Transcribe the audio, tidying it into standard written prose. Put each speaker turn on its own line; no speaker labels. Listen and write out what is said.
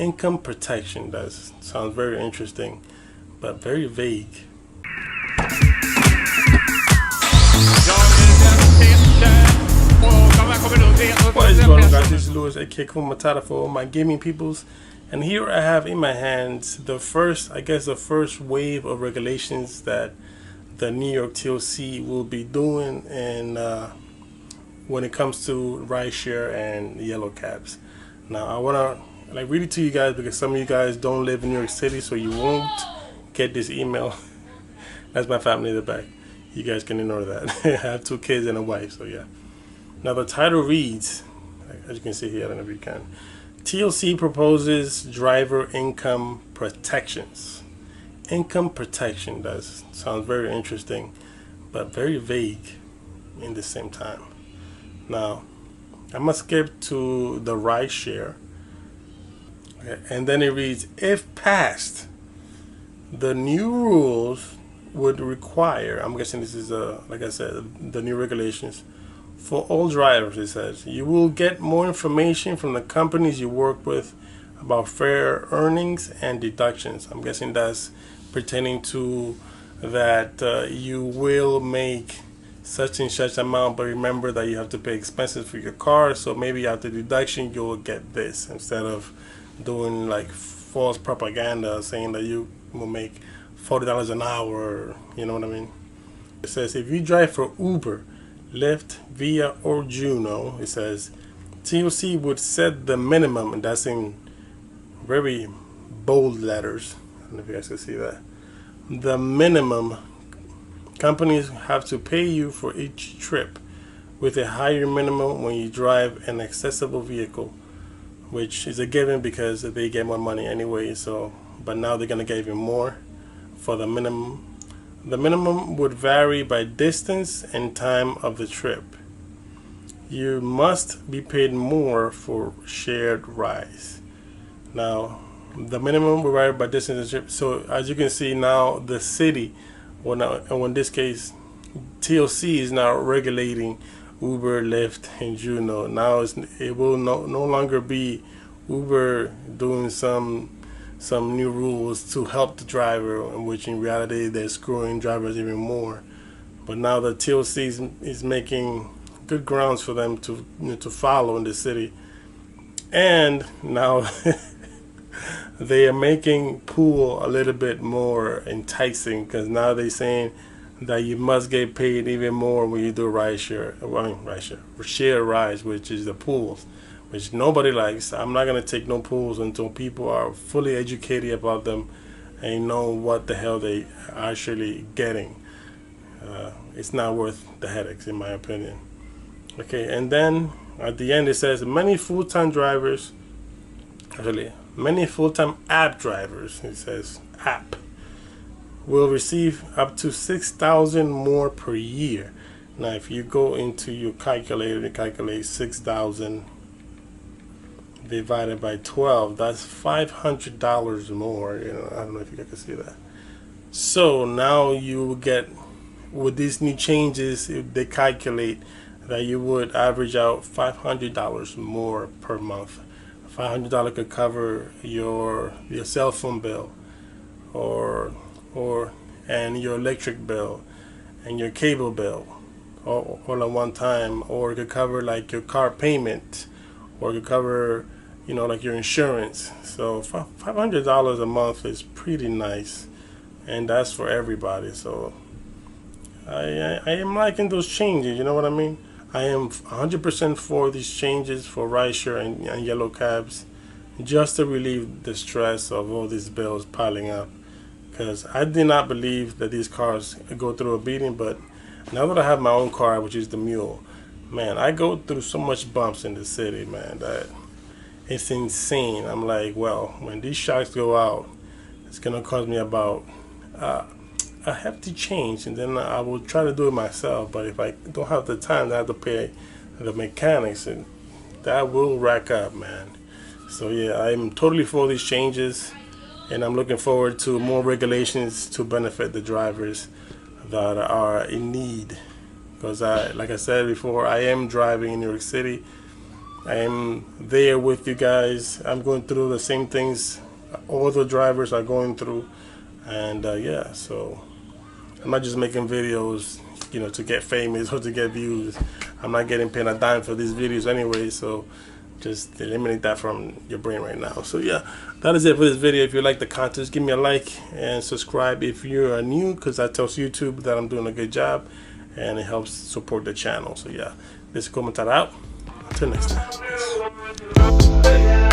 income protection. That sounds very interesting, but very vague. What is going on, guys? This is Louis, aka Kuma Matata, for all my gaming peoples, and here I have in my hands the first wave of regulations that the New York TLC will be doing, and when it comes to rideshare and yellow cabs. Now I want to read it to you guys because some of you guys don't live in New York City, so you won't get this email. That's my family in the back. You guys can ignore that. I have 2 kids and a wife, so yeah. Now the title reads, as you can see here, I don't know if you can, TLC proposes driver income protections. Income protection, that sounds very interesting, but very vague in the same time. Now, I'm going to skip to the rideshare, okay, and then it reads, if passed, the new rules would require, I'm guessing this is, like I said, the new regulations, for all drivers. It says, you will get more information from the companies you work with about fair earnings and deductions. I'm guessing that's pertaining to that you will make such and such amount, but remember that you have to pay expenses for your car, so maybe after deduction you'll get this, instead of doing like false propaganda saying that you will make $40 an hour, you know what I mean? It says if you drive for Uber, Lyft, Via, or Juno, it says TLC would set the minimum, and that's in very bold letters. I don't know if you guys can see that. The minimum companies have to pay you for each trip, with a higher minimum when you drive an accessible vehicle, which is a given because they get more money anyway. So, but now they're gonna give you more for the minimum. The minimum would vary by distance and time of the trip. You must be paid more for shared rides. Now, the minimum will vary by distance and trip. So, as you can see now, the city, well, now, in this case, TLC is now regulating Uber, Lyft, and Juno. Now it will no longer be Uber doing some new rules to help the driver, in which in reality they're screwing drivers even more. But now the TLC is making good grounds for them to to follow in the city, and now they are making pool a little bit more enticing, because now they're saying that you must get paid even more when you do share rides, which is the pools, which nobody likes. I'm not going to take no pools until people are fully educated about them and know what the hell they are actually getting. It's not worth the headaches, in my opinion. Okay, and then at the end it says many full-time app drivers, it says app, will receive up to $6,000 more per year. Now, if you go into your calculator and calculate 6,000 divided by 12, that's $500 more. I don't know if you guys can see that. So now you will get, with these new changes, they calculate that you would average out $500 more per month. $500 could cover your cell phone bill, and your electric bill and your cable bill all at one time, or it could cover like your car payment, or it could cover like your insurance. So $500 a month is pretty nice, and that's for everybody. So I am liking those changes, you know what I mean? I am 100% for these changes for rideshare and yellow cabs, just to relieve the stress of all these bills piling up. Because I did not believe that these cars go through a beating, but now that I have my own car, which is the Mule, man, I go through so much bumps in the city, man, that it's insane. I'm like, well, when these shocks go out, it's gonna cost me about a hefty change, and then I will try to do it myself. But if I don't have the time, I have to pay the mechanics, and that will rack up, man. So yeah, I'm totally for these changes, and I'm looking forward to more regulations to benefit the drivers that are in need. Because like I said before, I am driving in New York City, I'm there with you guys. I'm going through the same things all the drivers are going through, and yeah, so I'm not just making videos, you know, to get famous or to get views. I'm not getting paid a dime for these videos anyway, so just eliminate that from your brain right now. So yeah, that is it for this video. If you like the content, just give me a like and subscribe if you are new, because that tells YouTube that I'm doing a good job and it helps support the channel. So yeah, this is Komentar out. Until next time. Peace.